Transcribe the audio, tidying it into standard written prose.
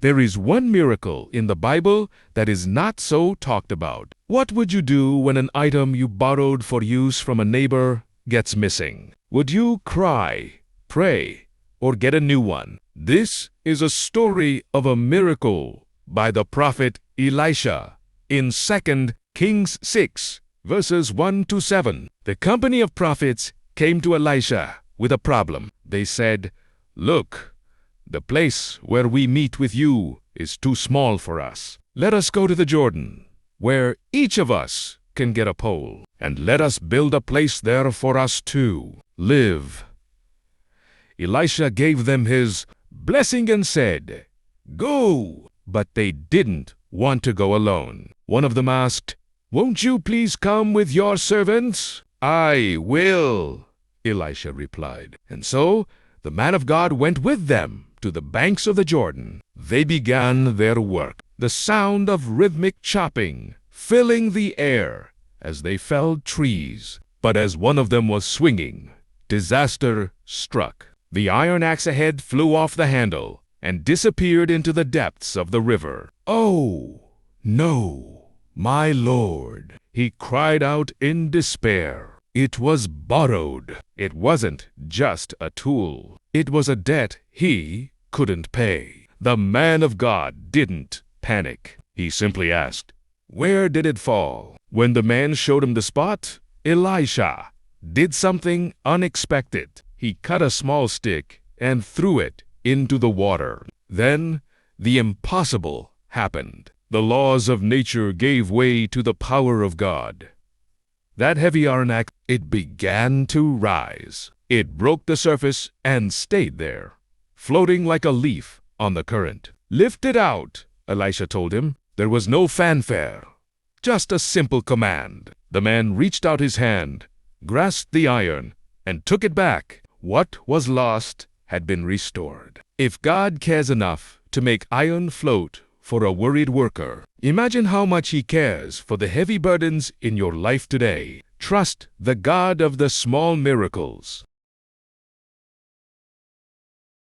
There is one miracle in the Bible that is not so talked about. What would you do when an item you borrowed for use from a neighbor gets missing? Would you cry, pray, or get a new one? This is a story of a miracle by the prophet Elisha in 2 Kings 6, verses 1 to 7. The company of prophets came to Elisha with a problem. They said, "Look, the place where we meet with you is too small for us. Let us go to the Jordan, where each of us can get a pole, and let us build a place there for us to live." Elisha gave them his blessing and said, "Go." But they didn't want to go alone. One of them asked, "Won't you please come with your servants?" "I will," Elisha replied. And so the man of God went with them to the banks of the Jordan. They began their work, the sound of rhythmic chopping filling the air as they felled trees. But as one of them was swinging, disaster struck. The iron axe ahead flew off the handle and disappeared into the depths of the river. "Oh, no, my Lord," he cried out in despair. It was borrowed. It wasn't just a tool. It was a debt he couldn't pay. The man of God didn't panic. He simply asked, "Where did it fall?" When the man showed him the spot, Elisha did something unexpected. He cut a small stick and threw it into the water. Then the impossible happened. The laws of nature gave way to the power of God. That heavy iron axe, it began to rise. It broke the surface and stayed there, floating like a leaf on the current. "Lift it out," Elisha told him. There was no fanfare, just a simple command. The man reached out his hand, grasped the iron, and took it back. What was lost had been restored. If God cares enough to make iron float for a worried worker, imagine how much He cares for the heavy burdens in your life today. Trust the God of the small miracles.